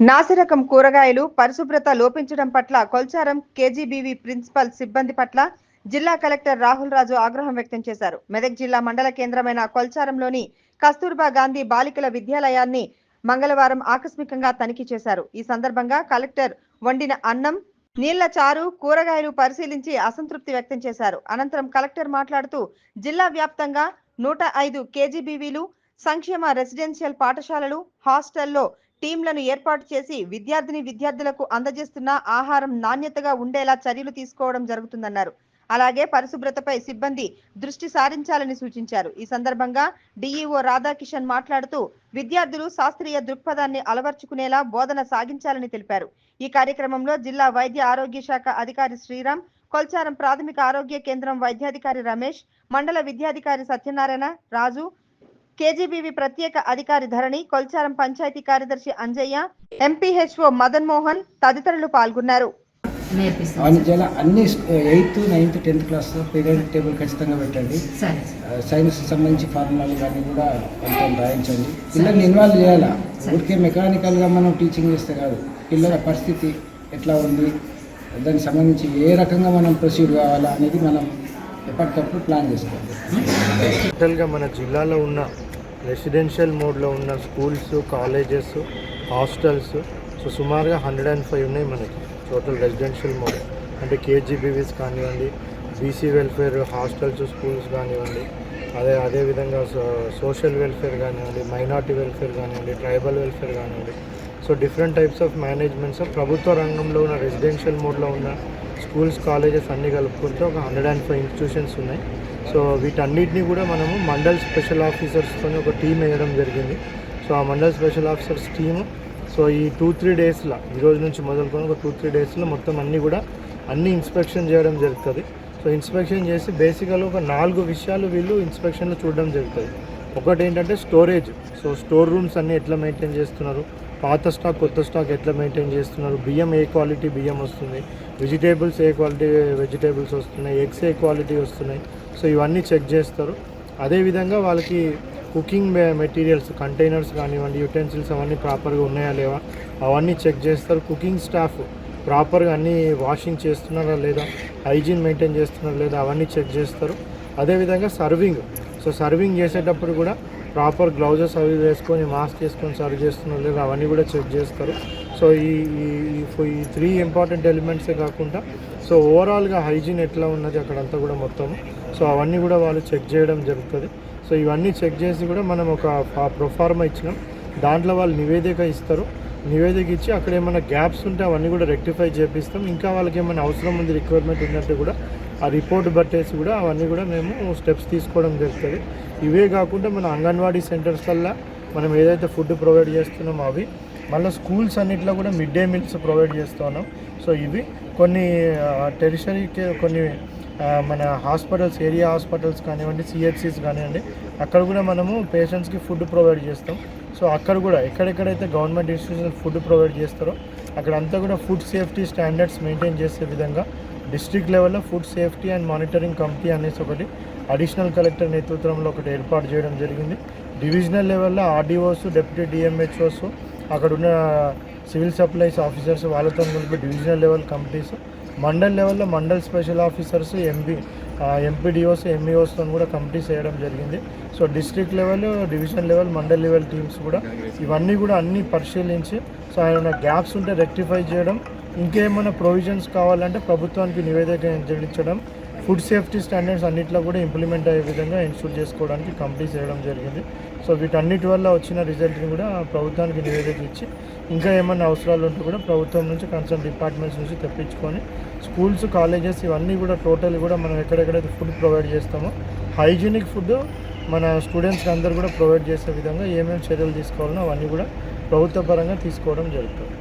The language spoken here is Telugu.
నాసిరకం కూరగాయలు పరిశుభ్రత లోపించడం పట్ల కొల్చారం కేజీబీవీ ప్రిన్సిపల్ సిబ్బంది పట్ల జిల్లా కలెక్టర్ రాహుల్ రాజు ఆగ్రహం వ్యక్తం చేశారు. మెదక్ జిల్లా మండల కేంద్రమైన కొల్చారంలోని కస్తూర్బా గాంధీ బాలికల విద్యాలయాన్ని మంగళవారం ఆకస్మికంగా తనిఖీ చేశారు. ఈ సందర్భంగా కలెక్టర్ వండిన అన్నం, నీళ్ల చారు, కూరగాయలు పరిశీలించి అసంతృప్తి వ్యక్తం చేశారు. అనంతరం కలెక్టర్ మాట్లాడుతూ జిల్లా వ్యాప్తంగా 105 కేజీబీవీలు, సంక్షేమ రెసిడెన్షియల్ పాఠశాలలు, హాస్టల్లో టీంలను ఏర్పాటు చేసి విద్యార్థులకు అందజేస్తున్న ఆహారం నాణ్యతగా ఉండేలా చర్యలు తీసుకోవడం జరుగుతుందన్నారు. అలాగే పరిశుభ్రతపై సిబ్బంది దృష్టి సారించాలని సూచించారు. ఈ సందర్భంగా డిఈఓ రాధాకిషన్ మాట్లాడుతూ విద్యార్థులు శాస్త్రీయ దృక్పథాన్ని అలవర్చుకునేలా బోధన సాగించాలని తెలిపారు. ఈ కార్యక్రమంలో జిల్లా వైద్య ఆరోగ్య శాఖ అధికారి శ్రీరామ్, కొల్చారం ప్రాథమిక ఆరోగ్య కేంద్రం వైద్యాధికారి రమేష్, మండల విద్యాధికారి సత్యనారాయణ, రాజు, కేజీబీవీ ప్రత్యేక అధికారి ధరణి, కొల్చారం పంచాయతీ కార్యదర్శి అంజయ్య, ఎంపీహెచ్ఓ మదన్ మోహన్ తదితరులు పాల్గొన్నారు. అన్ని 8th, 9th, 10th class period table ఖచ్చితంగా పెట్టండి. సైన్స్ సంబంధించి ఫార్ములాలు కానీ కూడా కొంచెం రాయించండి. పిల్లల్ని ఇన్వాల్వ్ చేయాలా. ఊరికే మెకానికల్గా మనం టీచింగ్ చేస్తే కాదు. పిల్లల పరిస్థితి ఎట్లా ఉంది, దానికి సంబంధించి ఏ రకంగా మనం ప్రొసీడ్ కావాలా అనేది మనం ఎప్పటికప్పుడు ప్లాన్ చేసుకోవాలి. టోటల్గా మన జిల్లాలో ఉన్న రెసిడెన్షియల్ మోడ్లో ఉన్న స్కూల్స్, కాలేజెస్, హాస్టల్స్ సుమారుగా 105 ఉన్నాయి మనకి. టోటల్ రెసిడెన్షియల్ మోడ్ అంటే కేజీబీవీస్ కానివ్వండి, బీసీ వెల్ఫేర్ హాస్టల్స్, స్కూల్స్ కానివ్వండి, అదేవిధంగా సోషల్ వెల్ఫేర్ కానివ్వండి, మైనార్టీ వెల్ఫేర్ కానివ్వండి, ట్రైబల్ వెల్ఫేర్ కానివ్వండి. డిఫరెంట్ టైప్స్ ఆఫ్ మేనేజ్మెంట్స్ ప్రభుత్వ రంగంలో ఉన్న రెసిడెన్షియల్ మోడ్లో ఉన్న స్కూల్స్, కాలేజెస్ అన్నీ కలుపుకుంటే ఒక 105 ఇన్స్టిట్యూషన్స్ ఉన్నాయి. వీటన్నిటిని కూడా మనము మండల్ స్పెషల్ ఆఫీసర్స్తో ఒక టీం వేయడం జరిగింది. ఆ మండల్ స్పెషల్ ఆఫీసర్స్ టీము ఈ 2-3 డేస్లో, ఈరోజు నుంచి మొదలుకొని ఒక 2-3 డేస్లో మొత్తం అన్ని ఇన్స్పెక్షన్ చేయడం జరుగుతుంది. ఇన్స్పెక్షన్ చేసి బేసిక్గా ఒక 4 విషయాలు వీళ్ళు ఇన్స్పెక్షన్లో చూడడం జరుగుతుంది. ఒకటి ఏంటంటే స్టోరేజ్. స్టోర్ రూమ్స్ అన్నీ ఎట్లా మెయింటైన్ చేస్తున్నారు, పాత స్టాక్, కొత్త స్టాక్ ఎట్లా మెయింటైన్ చేస్తున్నారు, బియ్యం ఏ క్వాలిటీ బియ్యం వస్తుంది, వెజిటేబుల్స్ ఏ క్వాలిటీ వెజిటేబుల్స్ వస్తున్నాయి, ఎగ్స్ ఏ క్వాలిటీ వస్తున్నాయి. ఇవన్నీ చెక్ చేస్తారు. అదేవిధంగా వాళ్ళకి కుకింగ్ మెటీరియల్స్, కంటైనర్స్ కానివ్వండి, యుటెన్సిల్స్ అవన్నీ ప్రాపర్గా ఉన్నాయా లేవా అవన్నీ చెక్ చేస్తారు. కుకింగ్ స్టాఫ్ ప్రాపర్గా అన్నీ వాషింగ్ చేస్తున్నారా లేదా, హైజీన్ మెయింటైన్ చేస్తున్నారా లేదా అవన్నీ చెక్ చేస్తారు. అదేవిధంగా సర్వింగ్ చేసేటప్పుడు కూడా ప్రాపర్ గ్లౌజెస్ అవి వేసుకొని, మాస్క్ వేసుకొని సర్వ్ చేస్తున్నారు లేదా అవన్నీ కూడా చెక్ చేస్తారు. ఈ 3 ఇంపార్టెంట్ ఎలిమెంట్సే కాకుండా ఓవరాల్గా హైజీన్ ఎట్లా ఉన్నది అక్కడంతా కూడా మొత్తము అవన్నీ కూడా వాళ్ళు చెక్ చేయడం జరుగుతుంది. ఇవన్నీ చెక్ చేసి కూడా మనం ఒక ప్రొఫార్మా ఇచ్చినాం. దాంట్లో వాళ్ళు నివేదిక ఇస్తారు. నివేదిక ఇచ్చి అక్కడ ఏమైనా గ్యాప్స్ ఉంటే అవన్నీ కూడా రెక్టిఫై చేపిస్తాం. ఇంకా వాళ్ళకి ఏమైనా అవసరం ఉంది, రిక్వైర్మెంట్ ఉన్నట్టు కూడా ఆ రిపోర్ట్ బట్టేసి కూడా అవన్నీ కూడా మేము స్టెప్స్ తీసుకోవడం జరుగుతుంది. ఇవే కాకుండా మన అంగన్వాడీ సెంటర్స్ వల్ల మనం ఏదైతే ఫుడ్ ప్రొవైడ్ చేస్తున్నామో అవి, మళ్ళీ స్కూల్స్ అన్నింటిలో కూడా మిడ్ డే మీల్స్ ప్రొవైడ్ చేస్తున్నాం. ఇవి కొన్ని టెరిషరీకి కొన్ని మన హాస్పిటల్స్, ఏరియా హాస్పిటల్స్ కానివ్వండి, సిహెచ్సిస్ కానివ్వండి, అక్కడ కూడా మనము పేషెంట్స్కి ఫుడ్ ప్రొవైడ్ చేస్తాం. అక్కడ కూడా ఎక్కడెక్కడైతే గవర్నమెంట్ ఇన్స్టిట్యూషన్ ఫుడ్ ప్రొవైడ్ చేస్తారో అక్కడంతా కూడా ఫుడ్ సేఫ్టీ స్టాండర్డ్స్ మెయింటైన్ చేసే విధంగా డిస్ట్రిక్ట్ లెవెల్లో food safety and monitoring committee అనేసి ఒకటి అడిషనల్ కలెక్టర్ నేతృత్వంలో ఒకటి ఏర్పాటు చేయడం జరిగింది. డివిజనల్ లెవెల్లో ఆర్డీఓస్, డిప్యూటీ డిఎంహెచ్ఓస్, అక్కడ ఉన్న సివిల్ సప్లైస్ ఆఫీసర్స్ వాళ్ళతో కలిపి డివిజనల్ లెవెల్ కమిటీస్, మండల్ లెవెల్లో మండల్ స్పెషల్ ఆఫీసర్స్, ఎంపీడీఓస్, ఎంఈఓస్తో కూడా కమిటీస్ వేయడం జరిగింది. District level, division level, mandal level teams కూడా ఇవన్నీ కూడా అన్నీ పరిశీలించి ఏమైనా గ్యాప్స్ ఉంటే రెక్టిఫై చేయడం, ఇంకేమైనా ప్రొవిజన్స్ కావాలంటే ప్రభుత్వానికి నివేదిక చెల్లించడం, ఫుడ్ సేఫ్టీ స్టాండర్డ్స్ అన్నింటిలో కూడా ఇంప్లిమెంట్ అయ్యే విధంగా ఇన్స్టిట్యూట్ చేసుకోవడానికి కమిటీస్ వేయడం జరిగింది. వీటన్నిటి వల్ల వచ్చిన రిజల్ట్ని కూడా ప్రభుత్వానికి నివేదిక ఇచ్చి ఇంకా ఏమైనా అవసరాలు ఉంటే కూడా ప్రభుత్వం నుంచి కన్సర్న్ డిపార్ట్మెంట్స్ నుంచి తెప్పించుకొని స్కూల్స్, కాలేజెస్ ఇవన్నీ కూడా టోటల్ కూడా మనం ఎక్కడెక్కడైతే ఫుడ్ ప్రొవైడ్ చేస్తామో హైజీనిక్ ఫుడ్ మన స్టూడెంట్స్కి అందరూ కూడా ప్రొవైడ్ చేసే విధంగా ఏమేమి చర్యలు తీసుకోవాలనో అవన్నీ కూడా ప్రభుత్వ పరంగా తీసుకోవడం జరుగుతుంది.